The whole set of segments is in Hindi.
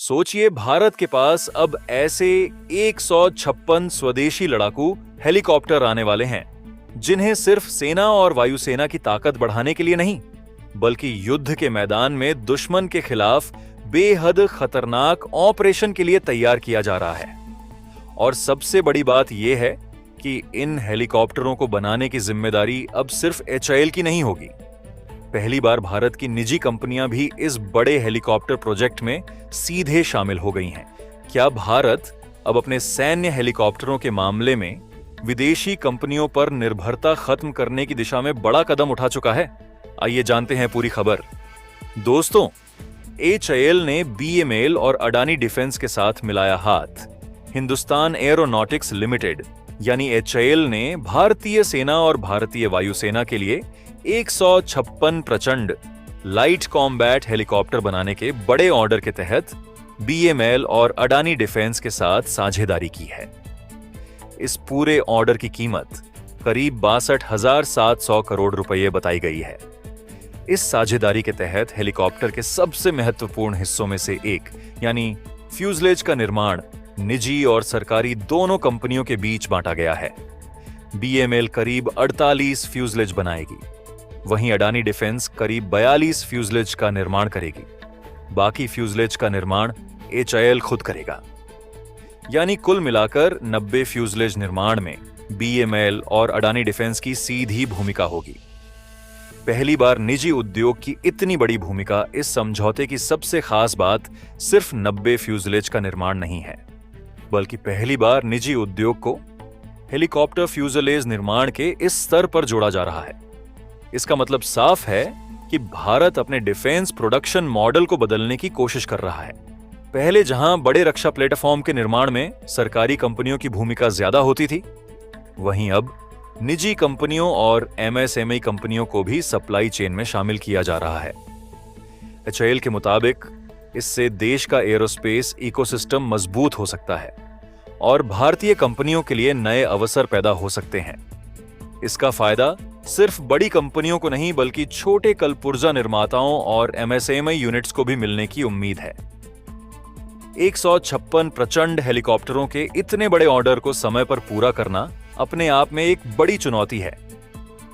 सोचिए, भारत के पास अब ऐसे 156 स्वदेशी लड़ाकू हेलीकॉप्टर आने वाले हैं, जिन्हें सिर्फ सेना और वायुसेना की ताकत बढ़ाने के लिए नहीं, बल्कि युद्ध के मैदान में दुश्मन के खिलाफ बेहद खतरनाक ऑपरेशन के लिए तैयार किया जा रहा है। और सबसे बड़ी बात यह है कि इन हेलीकॉप्टरों को बनाने की जिम्मेदारी अब सिर्फ एचएएल की नहीं होगी। पहली बार भारत की निजी कंपनियां भी इस बड़े हेलीकॉप्टर प्रोजेक्ट में सीधे शामिल हो गई हैं। क्या भारत अब अपने सैन्य हेलीकॉप्टरों के मामले में विदेशी कंपनियों पर निर्भरता खत्म करने की दिशा में बड़ा कदम उठा चुका है? आइए जानते हैं पूरी खबर। दोस्तों, एचएएल ने बीएमएल और अडानी डिफेंस के साथ मिलाया हाथ। हिंदुस्तान एरोनॉटिक्स लिमिटेड यानी एचएएल ने भारतीय सेना और भारतीय वायुसेना के लिए 156 प्रचंड लाइट कॉम्बैट हेलीकॉप्टर बनाने के बड़े ऑर्डर के तहत बीएमएल और अडानी डिफेंस के साथ साझेदारी की है। इस पूरे ऑर्डर की कीमत करीब 62,700 करोड़ रुपए बताई गई है। इस साझेदारी के तहत हेलीकॉप्टर के सबसे महत्वपूर्ण हिस्सों में से एक यानी फ्यूजलेज का निर्माण निजी और सरकारी दोनों कंपनियों के बीच बांटा गया है। बीएमएल करीब 48 फ्यूजलेज बनाएगी, वहीं अडानी डिफेंस करीब 42 फ्यूजलेज का निर्माण करेगी। बाकी फ्यूजलेज का निर्माण एचएएल खुद करेगा। यानी कुल मिलाकर 90 फ्यूजलेज निर्माण में बीएमएल और अडानी डिफेंस की सीधी भूमिका होगी। पहली बार निजी उद्योग की इतनी बड़ी भूमिका। इस समझौते की सबसे खास बात सिर्फ 90 फ्यूजलेज का निर्माण नहीं है, बल्कि पहली बार निजी उद्योग को हेलीकॉप्टर फ्यूजलेज निर्माण के इस स्तर पर जोड़ा जा रहा है। इसका मतलब साफ है कि भारत अपने डिफेंस प्रोडक्शन मॉडल को बदलने की कोशिश कर रहा है। पहले जहां बड़े रक्षा प्लेटफॉर्म के निर्माण में सरकारी कंपनियों की भूमिका ज्यादा होती थी, वहीं अब निजी कंपनियों और एमएसएमई कंपनियों को भी सप्लाई चेन में शामिल किया जा रहा है। एचएएल के मुताबिक इससे देश का एरोस्पेस इकोसिस्टम मजबूत हो सकता है और भारतीय कंपनियों के लिए नए अवसर पैदा हो सकते हैं। इसका फायदा सिर्फ बड़ी कंपनियों को नहीं, बल्कि छोटे कलपुर्जा निर्माताओं और एमएसएमई यूनिट्स को भी मिलने की उम्मीद है। 156 प्रचंड हेलीकॉप्टरों के इतने बड़े ऑर्डर को समय पर पूरा करना अपने आप में एक बड़ी चुनौती है।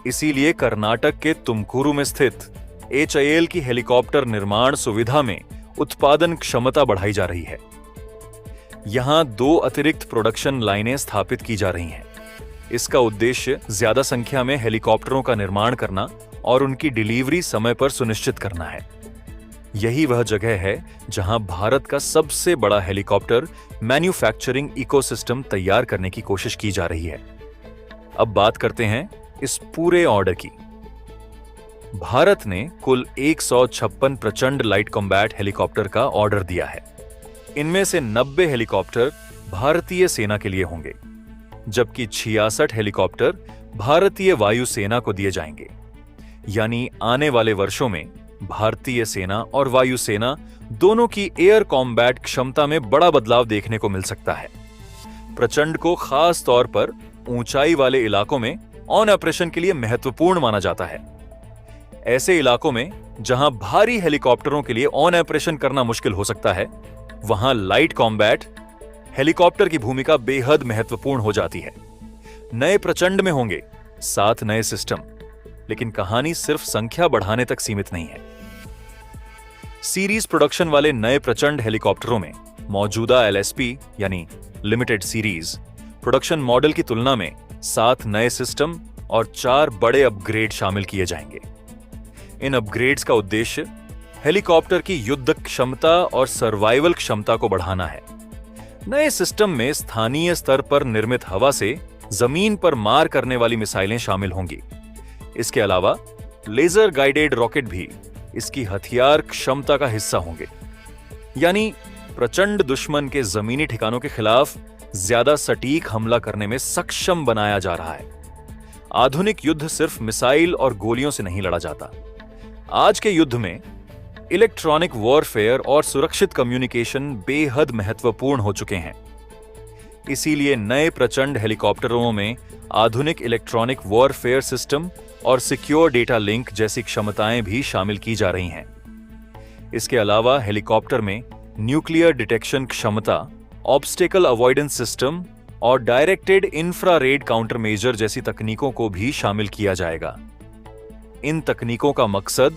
इसीलिए कर्नाटक के तुमकुरू में स्थित एचएएल की हेलीकॉप्टर निर्माण सुविधा में उत्पादन क्षमता बढ़ाई जा रही है। यहां 2 अतिरिक्त प्रोडक्शन लाइनें स्थापित की जा रही हैं। इसका उद्देश्य ज्यादा संख्या में हेलीकॉप्टरों का निर्माण करना और उनकी डिलीवरी समय पर सुनिश्चित करना है। यही वह जगह है जहां भारत का सबसे बड़ा हेलीकॉप्टर मैन्युफैक्चरिंग इकोसिस्टम तैयार करने की कोशिश की जा रही है। अब बात करते हैं इस पूरे ऑर्डर की। भारत ने कुल 156 प्रचंड लाइट कॉम्बैट हेलीकॉप्टर का ऑर्डर दिया है। इनमें से 90 हेलीकॉप्टर भारतीय सेना के लिए होंगे, जबकि 66 हेलीकॉप्टर भारतीय वायुसेना को दिए जाएंगे। यानी आने वाले वर्षों में भारतीय सेना और वायुसेना दोनों की एयर कॉम्बैट क्षमता में बड़ा बदलाव देखने को मिल सकता है। प्रचंड को खास तौर पर ऊंचाई वाले इलाकों में ऑन ऑपरेशन के लिए महत्वपूर्ण माना जाता है। ऐसे इलाकों में जहां भारी हेलीकॉप्टरों के लिए ऑन ऑपरेशन करना मुश्किल हो सकता है, वहां लाइट कॉम्बैट हेलीकॉप्टर की भूमिका बेहद महत्वपूर्ण हो जाती है। नए प्रचंड में होंगे 7 नए सिस्टम, लेकिन कहानी सिर्फ संख्या बढ़ाने तक सीमित नहीं है। सीरीज प्रोडक्शन वाले नए प्रचंड हेलीकॉप्टरों में मौजूदा एलएसपी यानी लिमिटेड सीरीज प्रोडक्शन मॉडल की तुलना में 7 नए सिस्टम और 4 बड़े अपग्रेड शामिल किए जाएंगे। इन अपग्रेड्स का उद्देश्य हेलीकॉप्टर की युद्ध क्षमता और सर्वाइवल क्षमता को बढ़ाना है। नए सिस्टम में स्थानीय स्तर पर निर्मित हवा से जमीन पर मार करने वाली मिसाइलें शामिल होंगी। इसके अलावा लेजर गाइडेड रॉकेट भी इसकी हथियार क्षमता का हिस्सा होंगे। यानी प्रचंड दुश्मन के जमीनी ठिकानों के खिलाफ ज्यादा सटीक हमला करने में सक्षम बनाया जा रहा है। आधुनिक युद्ध सिर्फ मिसाइल और गोलियों से नहीं लड़ा जाता। आज के युद्ध में इलेक्ट्रॉनिक वॉरफेयर और सुरक्षित कम्युनिकेशन बेहद महत्वपूर्ण हो चुके हैं। इसीलिए नए प्रचंड हेलीकॉप्टरों में आधुनिक इलेक्ट्रॉनिक वॉरफेयर सिस्टम और सिक्योर डेटा लिंक जैसी क्षमताएं भी शामिल की जा रही हैं। इसके अलावा हेलीकॉप्टर में न्यूक्लियर डिटेक्शन क्षमता, ऑब्स्टेकल अवॉइडेंस सिस्टम और डायरेक्टेड इंफ्रारेड काउंटर मेजर जैसी तकनीकों को भी शामिल किया जाएगा। इन तकनीकों का मकसद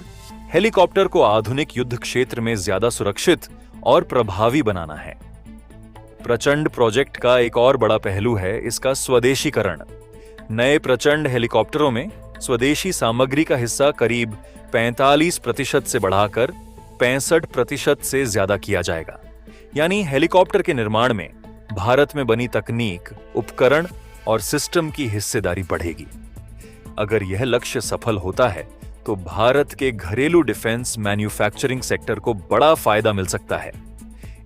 हेलीकॉप्टर को आधुनिक युद्ध क्षेत्र में ज्यादा सुरक्षित और प्रभावी बनाना है। प्रचंड प्रोजेक्ट का एक और बड़ा पहलू है इसका स्वदेशीकरण। नए प्रचंड हेलीकॉप्टरों में स्वदेशी सामग्री का हिस्सा करीब 45% से बढ़ाकर 65% से ज्यादा किया जाएगा। यानी हेलीकॉप्टर के निर्माण में भारत में बनी तकनीक, उपकरण और सिस्टम की हिस्सेदारी बढ़ेगी। अगर यह लक्ष्य सफल होता है तो भारत के घरेलू डिफेंस मैन्युफैक्चरिंग सेक्टर को बड़ा फायदा मिल सकता है।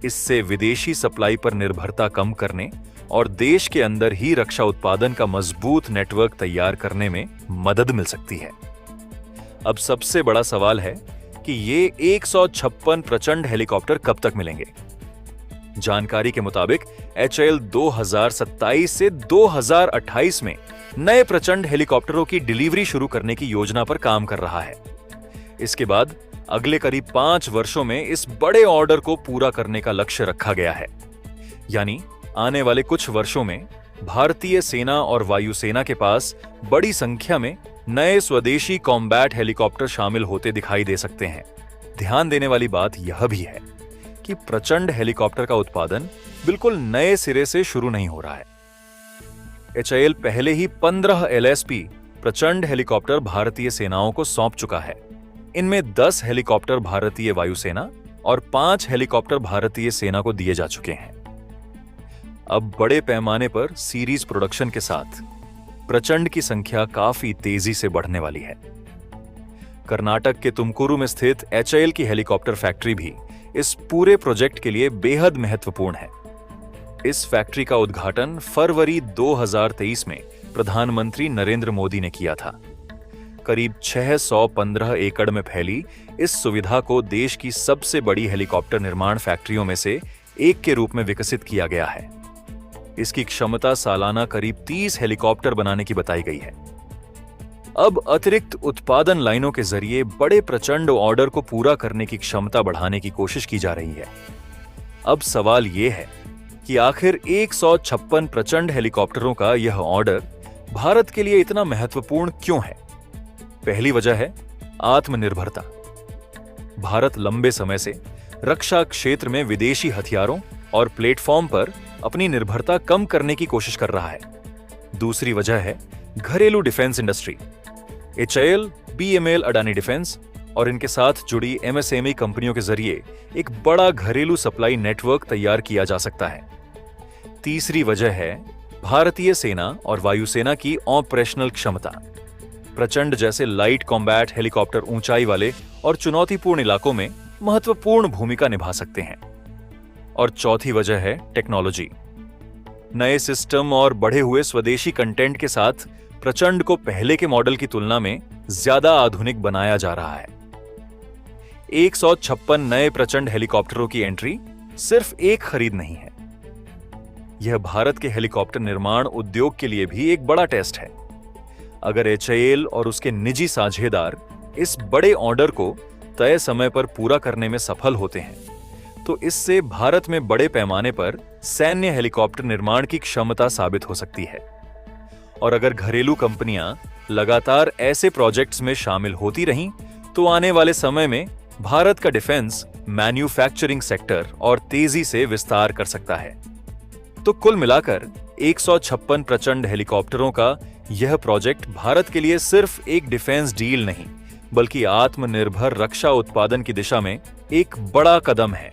इससे विदेशी सप्लाई पर निर्भरता कम करने और देश के अंदर ही रक्षा उत्पादन का मजबूत नेटवर्क तैयार करने में मदद मिल सकती है। अब सबसे बड़ा सवाल है कि ये 156 प्रचंड हेलीकॉप्टर कब तक मिलेंगे। जानकारी के मुताबिक HAL 2027 से 2028 में नए प्रचंड हेलीकॉप्टरों की डिलीवरी शुरू करने की योजना पर काम कर रहा है। इसके बाद अगले करीब 5 वर्षों में इस बड़े ऑर्डर को पूरा करने का लक्ष्य रखा गया है। यानी आने वाले कुछ वर्षों में भारतीय सेना और वायुसेना के पास बड़ी संख्या में नए स्वदेशी कॉम्बैट हेलीकॉप्टर शामिल होते दिखाई दे सकते हैं। ध्यान देने वाली बात यह भी है कि प्रचंड हेलीकॉप्टर का उत्पादन बिल्कुल नए सिरे से शुरू नहीं हो रहा है। HAL पहले ही 15 LSP प्रचंड हेलीकॉप्टर भारतीय सेनाओं को सौंप चुका है। इनमें 10 हेलीकॉप्टर भारतीय वायुसेना और 5 हेलीकॉप्टर भारतीय सेना को दिए जा चुके हैं। अब बड़े पैमाने पर सीरीज प्रोडक्शन के साथ प्रचंड की संख्या काफी तेजी से बढ़ने वाली है। कर्नाटक के तुमकुरु में स्थित HAL की हेलीकॉप्टर फैक्ट्री भी इस पूरे प्रोजेक्ट के लिए बेहद महत्वपूर्ण है। इस फैक्ट्री का उद्घाटन फरवरी 2023 में प्रधानमंत्री नरेंद्र मोदी ने किया था। करीब 615 एकड़ में फैली इस सुविधा को देश की सबसे बड़ी हेलीकॉप्टर निर्माण फैक्ट्रियों में से एक के रूप में विकसित किया गया है। इसकी क्षमता सालाना करीब 30 हेलीकॉप्टर बनाने की बताई गई है। अब अतिरिक्त उत्पादन लाइनों के जरिए बड़े प्रचंड ऑर्डर को पूरा करने की क्षमता बढ़ाने की कोशिश की जा रही है। अब सवाल यह है कि आखिर 156 प्रचंड हेलीकॉप्टरों का यह ऑर्डर भारत के लिए इतना महत्वपूर्ण क्यों है? पहली वजह है आत्मनिर्भरता। भारत लंबे समय से रक्षा क्षेत्र में विदेशी हथियारों और प्लेटफॉर्म पर अपनी निर्भरता कम करने की कोशिश कर रहा है। दूसरी वजह है घरेलू defence industry. HAL, BML, Adani defence और इनके साथ जुड़ी MSME कंपनियों के जरिए एक बड़ा घरेलू सप्लाई नेटवर्क तैयार किया जा सकता है। तीसरी वजह है भारतीय सेना और वायुसेना की ऑपरेशनल क्षमता। प्रचंड जैसे लाइट कॉम्बैट हेलीकॉप्टर ऊंचाई वाले और चुनौतीपूर्ण इलाकों में महत्वपूर्ण भूमिका निभा सकते हैं। और चौथी वजह है टेक्नोलॉजी। नए सिस्टम और बढ़े हुए स्वदेशी कंटेंट के साथ प्रचंड को पहले के मॉडल की तुलना में ज्यादा आधुनिक बनाया जा रहा है। 156 नए प्रचंड हेलीकॉप्टरों की एंट्री सिर्फ एक खरीद नहीं है। यह भारत के हेलीकॉप्टर निर्माण उद्योग के लिए भी एक बड़ा टेस्ट है। अगर HAL और उसके निजी साझेदार इस बड़े ऑर्डर को तय समय पर पूरा करने में सफल होते हैं तो इससे भारत में बड़े पैमाने पर सैन्य हेलीकॉप्टर निर्माण की क्षमता साबित हो सकती है। और अगर घरेलू कंपनियां लगातार ऐसे प्रोजेक्ट्स में शामिल होती रहीं तो आने वाले समय में भारत का डिफेंस मैन्युफैक्चरिंग सेक्टर और तेजी से विस्तार कर सकता है। तो कुल मिलाकर 156 प्रचंड हेलीकॉप्टरों का यह प्रोजेक्ट भारत के लिए सिर्फ एक डिफेंस डील नहीं बल्कि आत्मनिर्भर रक्षा उत्पादन की दिशा में एक बड़ा कदम है।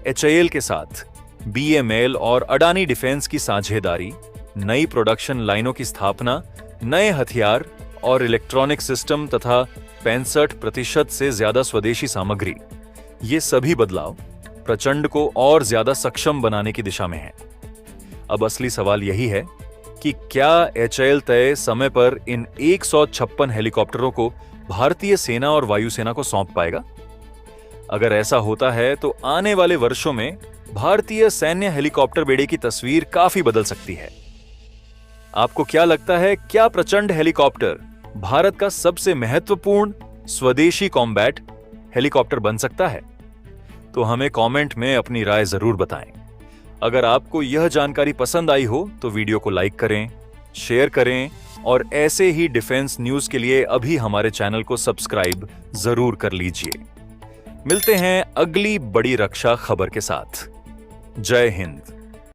HAL के साथ BML और अडानी डिफेंस की साझेदारी, नई प्रोडक्शन लाइनों की स्थापना, नए हथियार और इलेक्ट्रॉनिक सिस्टम तथा 65% से ज्यादा स्वदेशी सामग्री, ये सभी बदलाव प्रचंड को और ज्यादा सक्षम बनाने की दिशा में हैं। अब असली सवाल यही है कि क्या HAL तय समय पर इन 156 हेलीकॉप्टरों को भारतीय सेना और वायुसेना को सौंप पाएगा? अगर ऐसा होता है तो आने वाले वर्षों में भारतीय सैन्य हेलीकॉप्टर बेड़े की तस्वीर काफी बदल सकती है। आपको क्या लगता है, क्या प्रचंड हेलीकॉप्टर भारत का सबसे महत्वपूर्ण स्वदेशी कॉम्बैट हेलीकॉप्टर बन सकता है? तो हमें कमेंट में अपनी राय जरूर बताएं। अगर आपको यह जानकारी पसंद आई हो तो वीडियो को लाइक करें, शेयर करें और ऐसे ही डिफेंस न्यूज के लिए अभी हमारे चैनल को सब्सक्राइब जरूर कर लीजिए। मिलते हैं अगली बड़ी रक्षा खबर के साथ। जय हिंद।